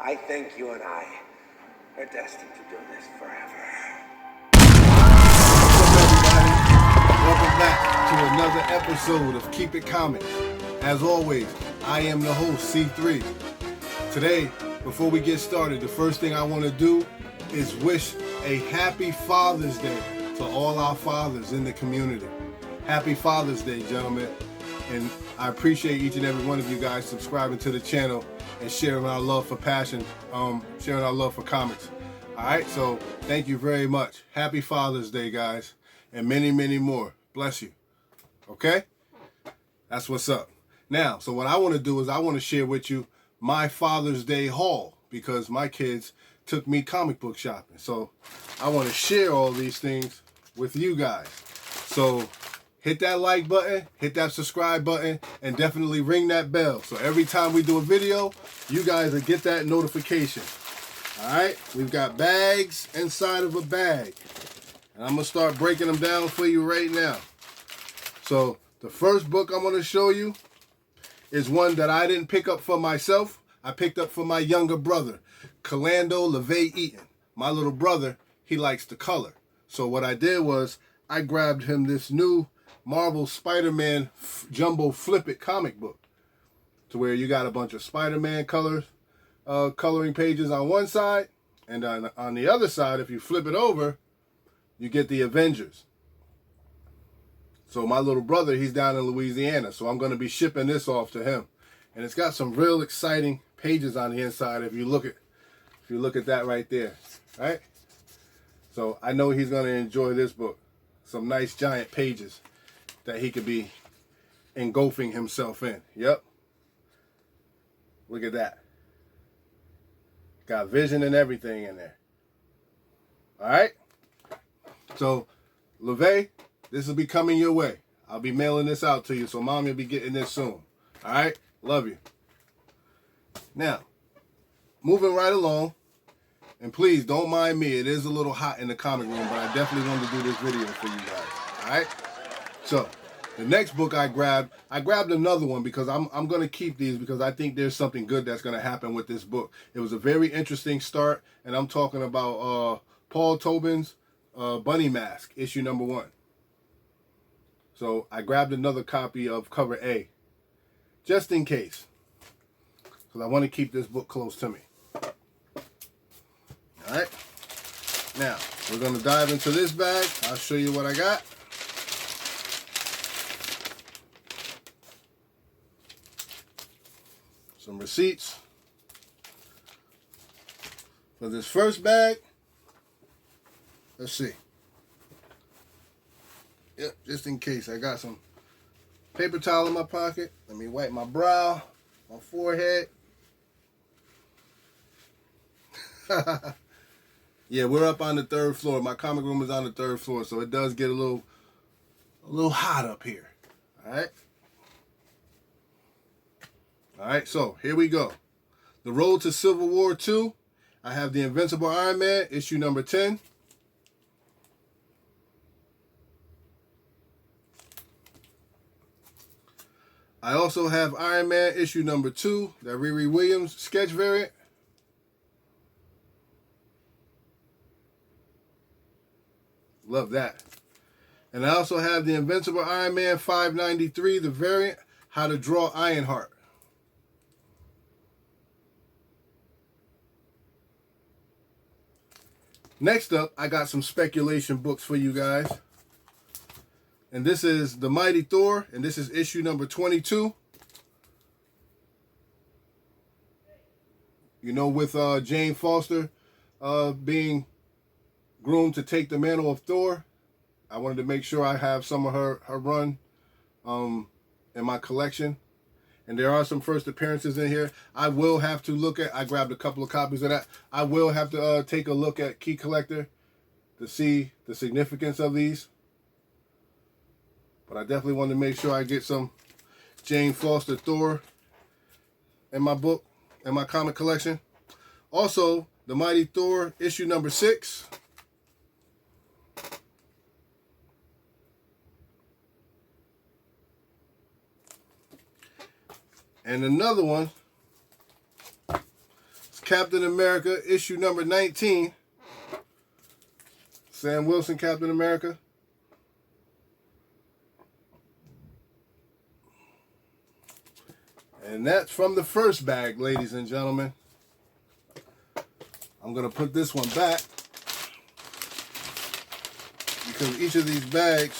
I think you and I are destined to do this forever. What's up, everybody? Welcome back to another episode of Keep It Comics. As always, I am the host, C3. Today, before we get started, the first thing I want to do is wish a happy Father's Day to all our fathers in the community. Happy Father's Day, gentlemen. And I appreciate each and every one of you guys subscribing to the channel and sharing our love for passion, sharing our love for comics. All right, so thank you very much. Happy Father's Day, guys, and many, many more. Bless you. Okay? That's what's up. Now, so what I want to do is I want to share with you my Father's Day haul because my kids took me comic book shopping. So I want to share all these things with you guys. So hit that like button, hit that subscribe button, and definitely ring that bell. So every time we do a video, you guys will get that notification. All right, we've got bags inside of a bag. And I'm going to start breaking them down for you right now. So the first book I'm going to show you is one that I didn't pick up for myself. I picked up for my younger brother, Kalando LeVay Eaton. My little brother, he likes to color. So what I did was I grabbed him this new Marvel Spider-Man Jumbo Flip It comic book, to where you got a bunch of Spider-Man coloring pages on one side, and on the other side, if you flip it over, you get the Avengers. So my little brother, he's down in Louisiana, so I'm going to be shipping this off to him, and it's got some real exciting pages on the inside. If you look at that right there, right? So I know he's going to enjoy this book. Some nice giant pages that he could be engulfing himself in. Yep. Look at that. Got vision and everything in there. All right. So, LeVay, this will be coming your way. I'll be mailing this out to you, so Mom will be getting this soon. All right. Love you. Now, moving right along, and please don't mind me. It is a little hot in the comic room, but I definitely wanted to do this video for you guys. All right. So, the next book I grabbed another one because I'm going to keep these because I think there's something good that's going to happen with this book. It was a very interesting start, and I'm talking about Paul Tobin's Bunny Mask, issue number 1. So I grabbed another copy of cover A, just in case, because I want to keep this book close to me. All right. Now, we're going to dive into this bag. I'll show you what I got. Some receipts for this first bag. Let's see. Yep, just in case. I got some paper towel in my pocket. Let me wipe my brow, my forehead. Yeah, we're up on the 3rd floor. My comic room is on the 3rd floor, so it does get a little hot up here. All right. All right, so here we go. The Road to Civil War 2. I have the Invincible Iron Man, issue number 10. I also have Iron Man, issue number 2, that Riri Williams sketch variant. Love that. And I also have the Invincible Iron Man 593, the variant, How to Draw Ironheart. Next up, I got some speculation books for you guys. And this is the Mighty Thor, and this is issue number 22. You know, with Jane Foster being groomed to take the mantle of Thor, I wanted to make sure I have some of her run in my collection. And there are some first appearances in here. I will have to look at, I grabbed a couple of copies of that. I will have to take a look at Key Collector to see the significance of these. But I definitely want to make sure I get some Jane Foster Thor in my book, in my comic collection. Also, the Mighty Thor issue number 6. And another one, it's Captain America, issue number 19. Sam Wilson, Captain America. And that's from the first bag, ladies and gentlemen. I'm going to put this one back because each of these bags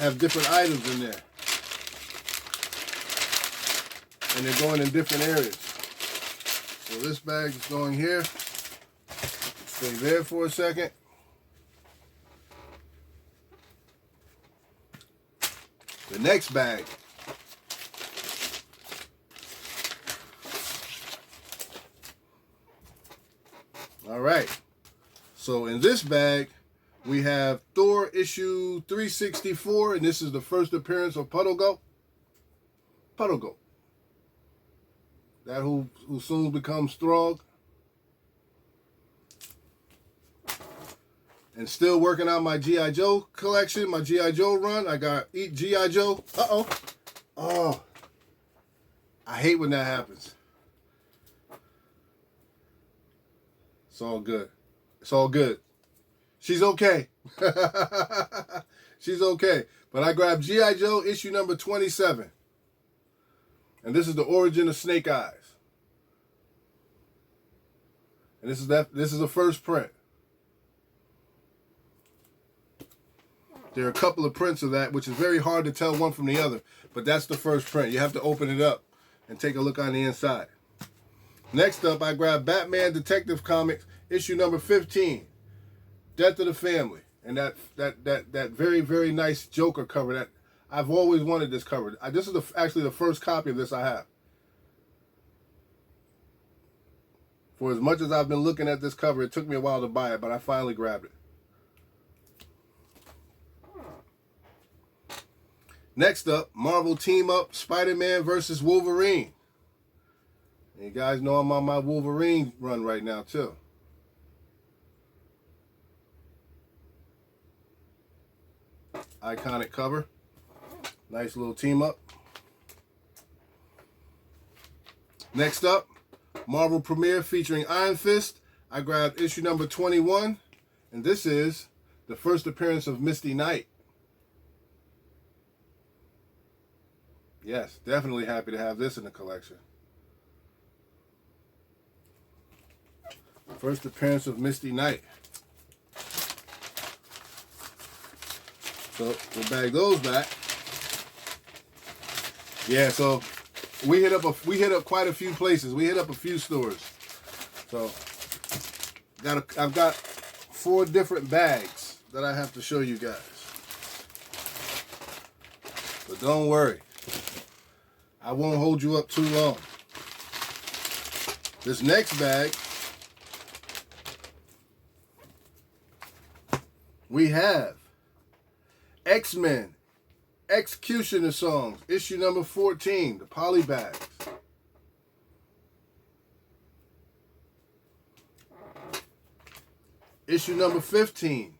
have different items in there. And they're going in different areas. So this bag is going here. Stay there for a second. The next bag. All right. So in this bag, we have Thor issue 364, and this is the first appearance of Puddle Goat. Puddle Goat. That who soon becomes Throg. And still working on my G.I. Joe collection, my G.I. Joe run. I got Eat G.I. Joe. Uh-oh. Oh. I hate when that happens. It's all good. It's all good. She's okay. She's okay. But I grabbed G.I. Joe issue number 27. And this is the origin of Snake Eyes. And this is the first print. There are a couple of prints of that, which is very hard to tell one from the other. But that's the first print. You have to open it up and take a look on the inside. Next up, I grabbed Batman Detective Comics, issue number 15, Death of the Family. And that very, very nice Joker cover. That I've always wanted this cover. This is actually the first copy of this I have. For as much as I've been looking at this cover, it took me a while to buy it, but I finally grabbed it. Next up, Marvel Team Up, Spider-Man versus Wolverine. And you guys know I'm on my Wolverine run right now, too. Iconic cover. Nice little team up. Next up, Marvel Premiere featuring Iron Fist. I grabbed issue number 21. And this is the first appearance of Misty Knight. Yes, definitely happy to have this in the collection. First appearance of Misty Knight. So we'll bag those back. Yeah, so we hit up quite a few places. We hit up a few stores. So I've got 4 different bags that I have to show you guys. But don't worry. I won't hold you up too long. This next bag, we have X-Men Executionist Songs, issue number 14, the poly bags. Issue number 15.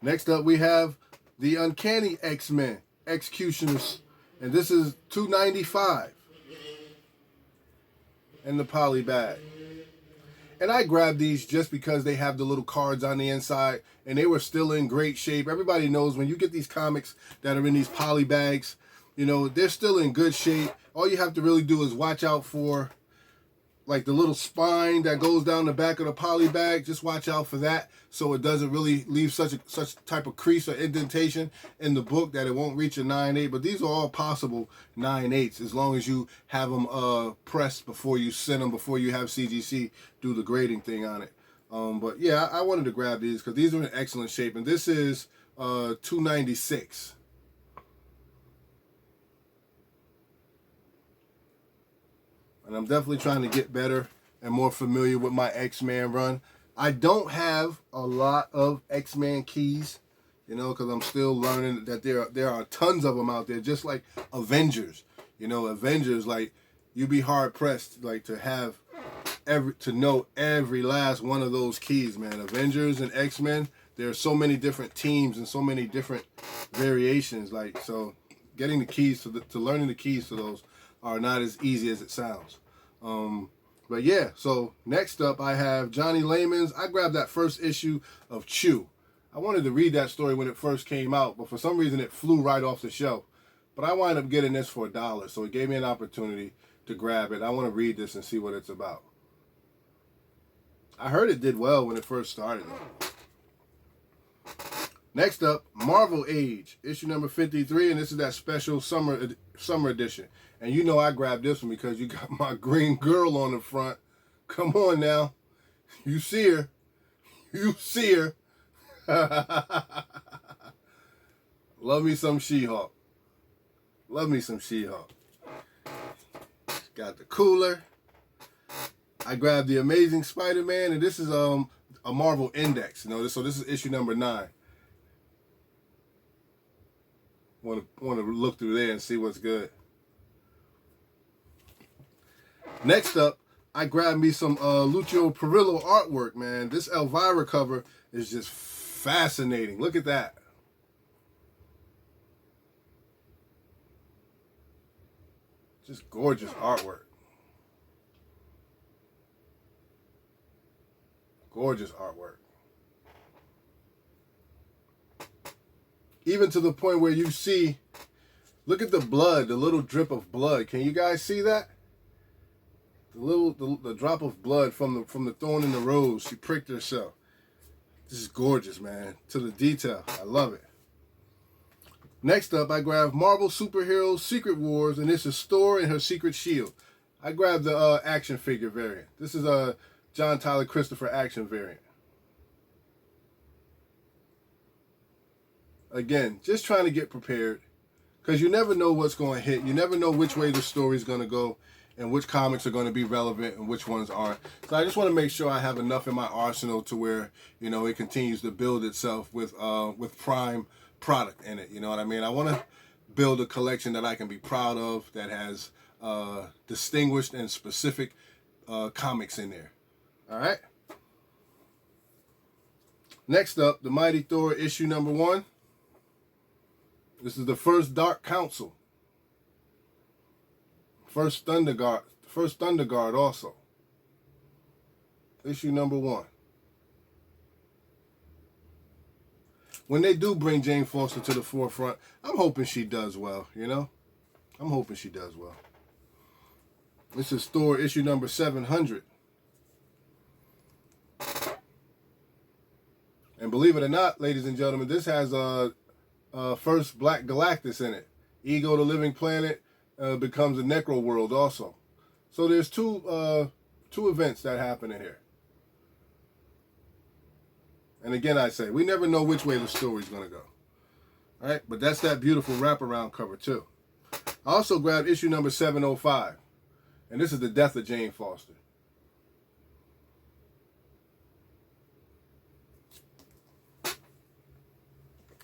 Next up, we have the Uncanny X-Men Executionist, and this is $2.95 in the poly bag. And I grabbed these just because they have the little cards on the inside, and they were still in great shape. Everybody knows when you get these comics that are in these poly bags, you know, they're still in good shape. All you have to really do is watch out for like the little spine that goes down the back of the poly bag. Just watch out for that so it doesn't really leave such type of crease or indentation in the book that it won't reach a 9/8. But these are all possible 9/8 as long as you have them pressed before you send them, before you have CGC do the grading thing on it. But yeah, I wanted to grab these because these are in excellent shape. And this is $2.96. And I'm definitely trying to get better and more familiar with my X-Men run. I don't have a lot of X-Men keys, you know, because I'm still learning that there are tons of them out there, just like Avengers. You know, Avengers, like, you'd be hard-pressed, like, to know every last one of those keys, man. Avengers and X-Men, there are so many different teams and so many different variations. Like, so getting the keys to learning the keys to those are not as easy as it sounds. But yeah, so next up I have Johnny Layman's. I grabbed that first issue of Chew. I wanted to read that story when it first came out, but for some reason it flew right off the shelf. But I wound up getting this for $1, so it gave me an opportunity to grab it. I want to read this and see what it's about. I heard it did well when it first started, though. Next up, Marvel Age, issue number 53, and this is that special summer edition. And you know I grabbed this one because you got my green girl on the front. Come on now. You see her. You see her. Love me some She-Hulk. Love me some She-Hulk. Got the cooler. I grabbed the Amazing Spider-Man, and this is a Marvel Index. You know, so this is issue number 9. Want to look through there and see what's good. Next up, I grabbed me some Lucio Perillo artwork, man. This Elvira cover is just fascinating. Look at that. Just gorgeous artwork. Gorgeous artwork. Even to the point where you see, look at the blood, the little drip of blood. Can you guys see that? The drop of blood from the thorn in the rose. She pricked herself. This is gorgeous, man. To the detail. I love it. Next up, I grabbed Marvel Superheroes Secret Wars, and this is Thor and her Secret Shield. I grabbed the action figure variant. This is a John Tyler Christopher action variant. Again, just trying to get prepared, because you never know what's going to hit. You never know which way the story's going to go and which comics are going to be relevant and which ones aren't. So I just want to make sure I have enough in my arsenal to where, you know, it continues to build itself with prime product in it. You know what I mean? I want to build a collection that I can be proud of, that has distinguished and specific comics in there. All right? Next up, the Mighty Thor issue number 1. This is the first Dark Council. First Thunder Guard also. Issue number 1. When they do bring Jane Foster to the forefront, I'm hoping she does well, you know? I'm hoping she does well. This is Thor issue number 700. And believe it or not, ladies and gentlemen, this has first Black Galactus in it. Ego, the Living Planet, becomes a Necro World also. So there's two events that happen in here. And again, I say, we never know which way the story's going to go. All right, but that's that beautiful wraparound cover too. I also grabbed issue number 705. And this is the death of Jane Foster.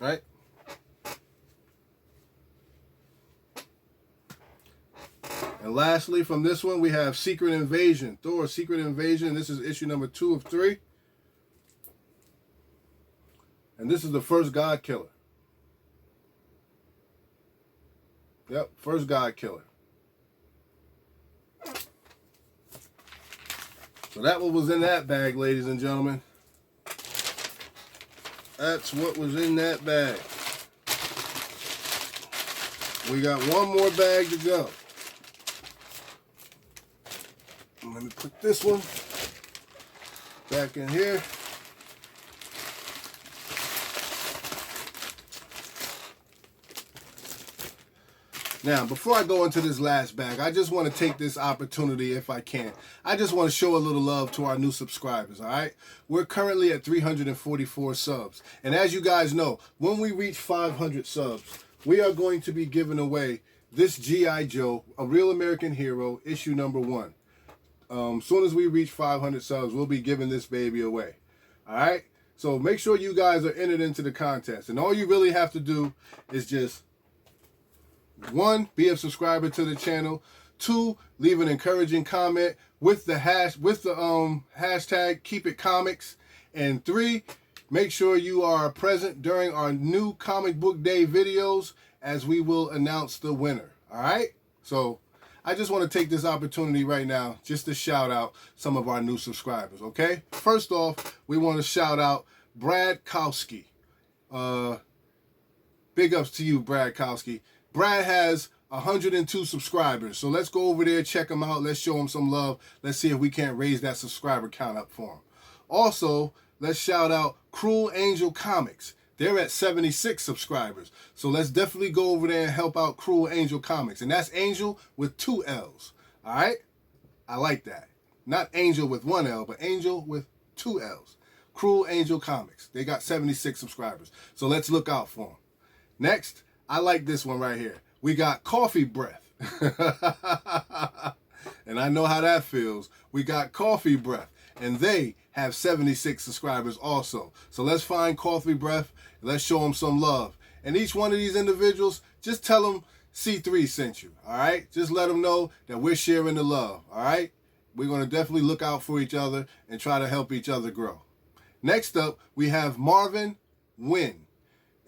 All right. And lastly, from this one, we have Secret Invasion. Thor, Secret Invasion. This is issue number 2 of 3. And this is the first God Killer. Yep, first God Killer. So that what was in that bag, ladies and gentlemen. That's what was in that bag. We got one more bag to go. Let me put this one back in here. Now, before I go into this last bag, I just want to take this opportunity, if I can. I just want to show a little love to our new subscribers, all right? We're currently at 344 subs. And as you guys know, when we reach 500 subs, we are going to be giving away this G.I. Joe, A Real American Hero, issue number 1. Soon as we reach 500 subs, we'll be giving this baby away, all right? So make sure you guys are entered into the contest. And all you really have to do is just 1, be a subscriber to the channel. 2, leave an encouraging comment with the hashtag Keep It Comics. And 3, make sure you are present during our new comic book day videos as we will announce the winner. All right? So I just want to take this opportunity right now just to shout out some of our new subscribers, okay? First off, we want to shout out Brad Kowski. Big ups to you, Brad Kowski. Brad has 102 subscribers, so let's go over there, check him out. Let's show him some love. Let's see if we can't raise that subscriber count up for him. Also, let's shout out Cruel Angel Comics. They're at 76 subscribers. So let's definitely go over there and help out Cruel Angel Comics. And that's Angel with 2 L's. All right? I like that. Not Angel with 1 L, but Angel with 2 L's. Cruel Angel Comics. They got 76 subscribers. So let's look out for them. Next, I like this one right here. We got Coffee Breath. And I know how that feels. We got Coffee Breath. And they have 76 subscribers also. So let's find Coffee Breath. Let's show them some love. And each one of these individuals, just tell them C3 sent you. All right? Just let them know that we're sharing the love. All right? We're going to definitely look out for each other and try to help each other grow. Next up, we have Marvin Wynn.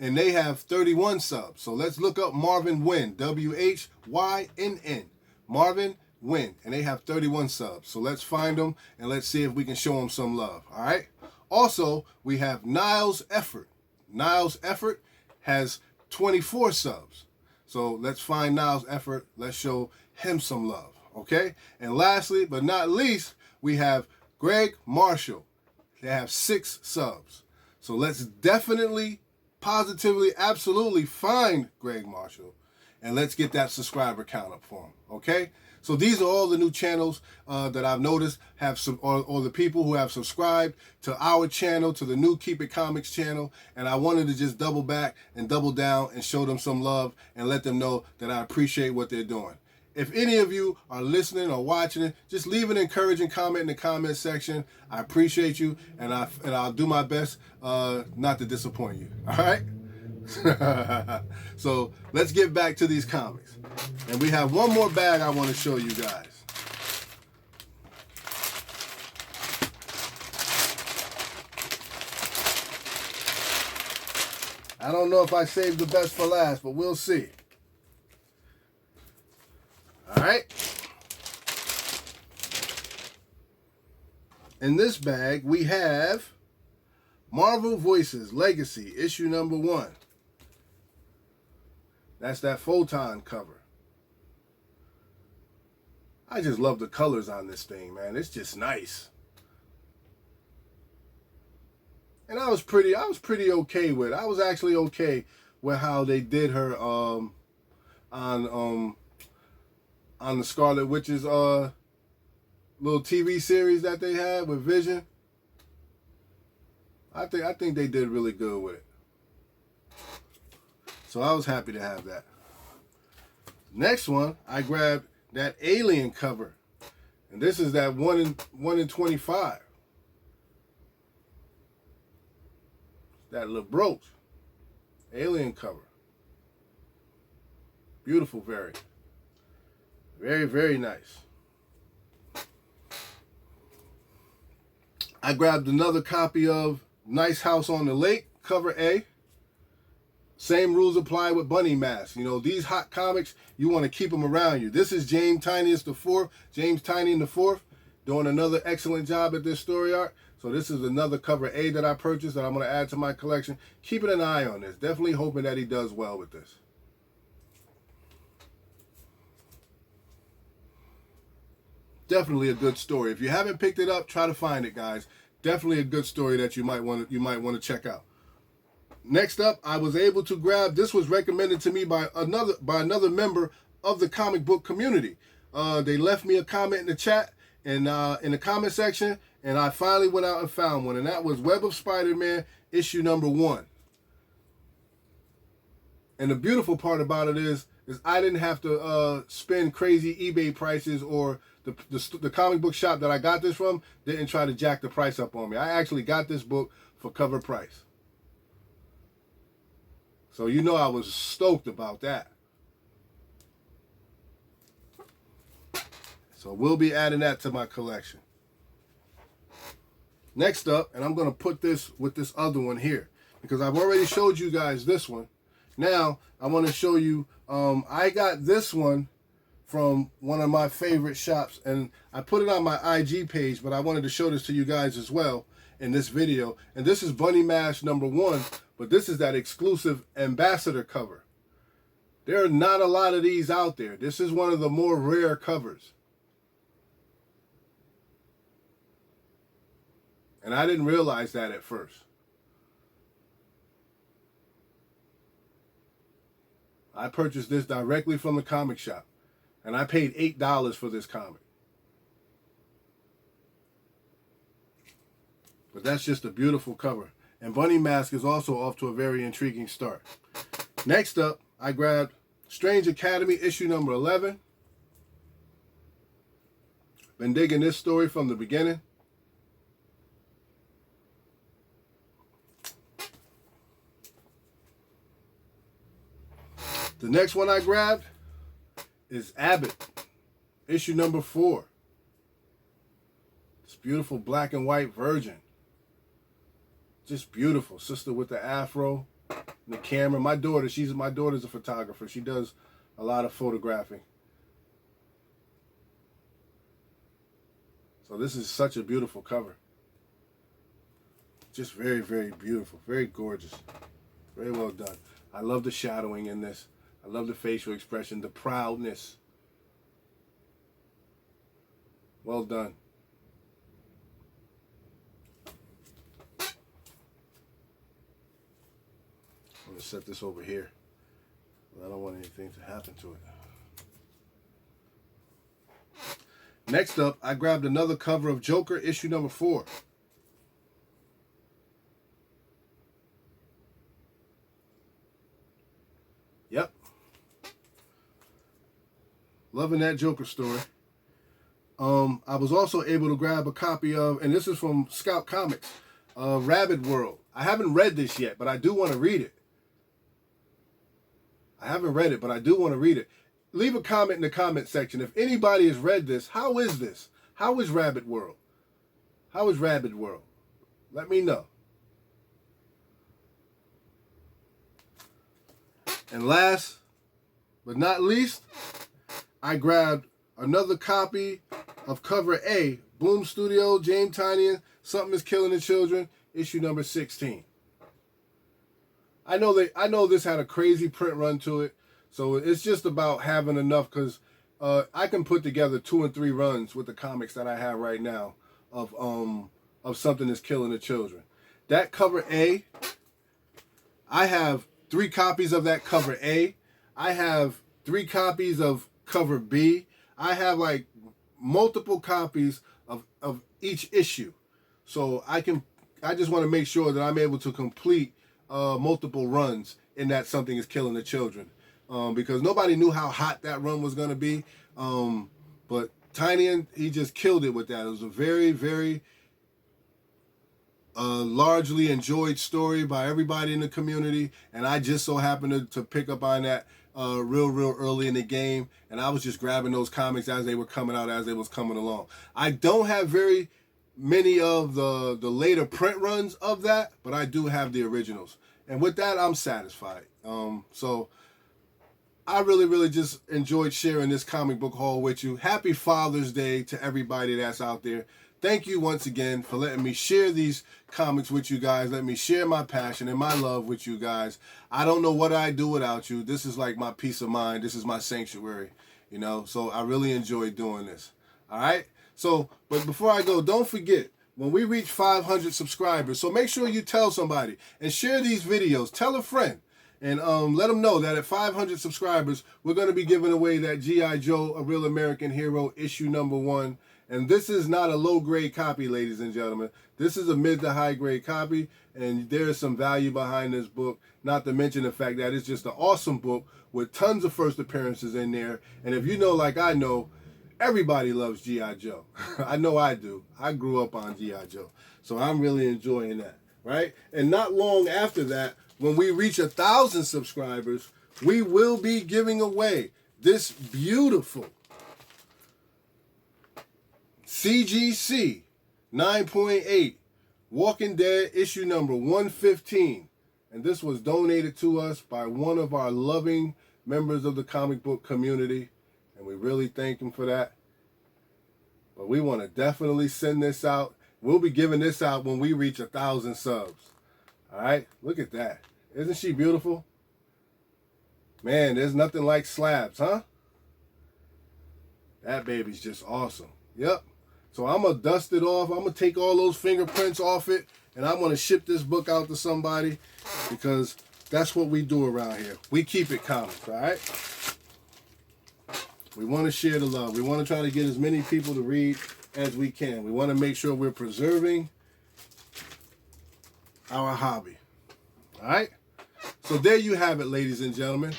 And they have 31 subs. So let's look up Marvin Wynn. W-H-Y-N-N. Marvin Win, and they have 31 subs. So let's find them and let's see if we can show them some love. All right. Also, we have Niles Effort. Niles Effort has 24 subs. So let's find Niles Effort. Let's show him some love. Okay. And lastly, but not least, we have Greg Marshall. They have 6 subs. So let's definitely, positively, absolutely find Greg Marshall and let's get that subscriber count up for him. Okay. So these are all the new channels that I've noticed have some, or the people who have subscribed to our channel, to the new Keep It Comics channel. And I wanted to just double back and double down and show them some love and let them know that I appreciate what they're doing. If any of you are listening or watching it, just leave an encouraging comment in the comment section. I appreciate you, and I'll do my best not to disappoint you. All right? So let's get back to these comics. And we have one more bag I want to show you guys. I don't know if I saved the best for last, but we'll see. All right. In this bag, we have Marvel Voices Legacy, issue number 1. That's that Photon cover. I just love the colors on this thing, man. It's just nice. And I was pretty okay with it. I was actually okay with how they did her on the Scarlet Witch's little TV series that they had with Vision. I think they did really good with it. So I was happy to have that. Next one, I grabbed that Alien cover. And this is that 1 in 25. That little brooch. Alien cover. Beautiful variant. Very, very nice. I grabbed another copy of Nice House on the Lake, cover A. Same rules apply with Bunny Mask. You know, these hot comics, you want to keep them around you. This is James Tynion IV, James Tynion IV, doing another excellent job at this story art. So this is another cover A that I purchased that I'm going to add to my collection. Keeping an eye on this. Definitely hoping that he does well with this. Definitely a good story. If you haven't picked it up, try to find it, guys. Definitely a good story that you might want to check out. Next up, I was able to grab, this was recommended to me by another member of the comic book community. They left me a comment in the chat and in the comment section, and I finally went out and found one, and that was Web of Spider-Man issue number 1. And the beautiful part about it is I didn't have to spend crazy eBay prices, or the comic book shop that I got this from didn't try to jack the price up on me. I actually got this book for cover price. So you know I was stoked about that. So we'll be adding that to my collection. Next up, and I'm going to put this with this other one here because I've already showed you guys this one. Now, I want to show you, I got this one from one of my favorite shops, and I put it on my IG page, but I wanted to show this to you guys as well in this video. And this is Bunny Mask #1, but this is that exclusive ambassador cover. There are not a lot of these out there. This is one of the more rare covers. And I didn't realize that at first. I purchased this directly from the comic shop. And I paid $8 for this comic. But that's just a beautiful cover. And Bunny Mask is also off to a very intriguing start. Next up, I grabbed Strange Academy issue #11. Been digging this story from the beginning. The next one I grabbed is Abbott, issue #4. This beautiful black and white virgin. Just beautiful. Sister with the afro and the camera. My daughter's a photographer. She does a lot of photographing. So this is such a beautiful cover. Just very, very beautiful. Very gorgeous. Very well done. I love the shadowing in this. I love the facial expression, the proudness. Well done. I'm going to set this over here. I don't want anything to happen to it. Next up, I grabbed another cover of Joker, issue #4. Yep. Loving that Joker story. I was also able to grab a copy of, and this is from Scout Comics, Rabbit World. I haven't read this yet, but I do want to read it. I haven't read it, but I do want to read it. Leave a comment in the comment section. If anybody has read this, how is this? How is Rabbit World? How is Rabbit World? Let me know. And last but not least, I grabbed another copy of cover A, Boom Studio, James Tynion, Something is Killing the Children, issue #16. I know this had a crazy print run to it, so it's just about having enough, because I can put together 2 and 3 runs with the comics that I have right now of Something is Killing the Children. That cover A, I have 3 copies of that cover A. I have 3 copies of cover B. I have like multiple copies of each issue. So I just want to make sure that I'm able to complete multiple runs in that Something is Killing the Children. Because nobody knew how hot that run was going to be. But Tynion, he just killed it with that. It was a very, very largely enjoyed story by everybody in the community. And I just so happened to pick up on that real early in the game. And I was just grabbing those comics as they were coming out, as they was coming along. I don't have very many of the later print runs of that, but I do have the originals. And with that, I'm satisfied. So I really just enjoyed sharing this comic book haul with you. Happy Father's Day to everybody that's out there. Thank you once again for letting me share these comics with you guys. Let me share my passion and my love with you guys. I don't know what I'd do without you. This is like my peace of mind. This is my sanctuary, you know. So I really enjoy doing this. All right? So, but before I go, don't forget, when we reach 500 subscribers, so make sure you tell somebody and share these videos. Tell a friend. And let them know that at 500 subscribers, we're going to be giving away that G.I. Joe, A Real American Hero, issue #1. And this is not a low-grade copy, ladies and gentlemen. This is a mid to high-grade copy, and there is some value behind this book, not to mention the fact that it's just an awesome book with tons of first appearances in there. And if you know, like I know, everybody loves G.I. Joe. I know I do. I grew up on G.I. Joe. So I'm really enjoying that, right? And not long after that, when we reach 1,000 subscribers, we will be giving away this beautiful CGC 9.8 Walking Dead issue number 115. And this was donated to us by one of our loving members of the comic book community. And we really thank him for that. But we want to definitely send this out. We'll be giving this out when we reach 1,000 subs. All right? Look at that. Isn't she beautiful? Man, there's nothing like slabs, huh? That baby's just awesome. Yep. So I'm going to dust it off. I'm going to take all those fingerprints off it. And I'm going to ship this book out to somebody. Because that's what we do around here. We keep it comics, all right? We want to share the love. We want to try to get as many people to read as we can. We want to make sure we're preserving our hobby. All right? So there you have it, ladies and gentlemen.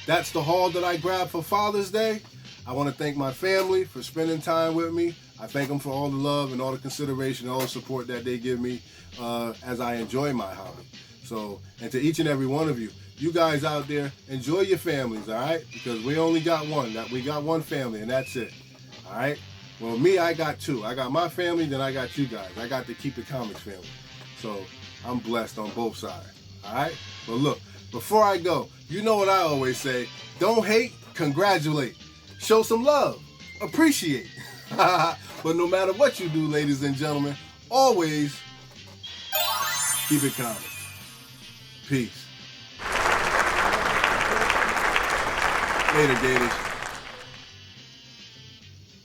That's the haul that I grabbed for Father's Day. I want to thank my family for spending time with me. I thank them for all the love and all the consideration and all the support that they give me as I enjoy my hobby. So, and to each and every one of you, you guys out there, enjoy your families, all right? Because we only got one. We got one family, and that's it, all right? Well, me, I got two. I got my family, then I got you guys. I got the Keep It Comics family. So, I'm blessed on both sides, all right? But look, before I go, you know what I always say. Don't hate, congratulate. Show some love. Appreciate. But no matter what you do, ladies and gentlemen, always keep it comics. Peace. Later, Gators.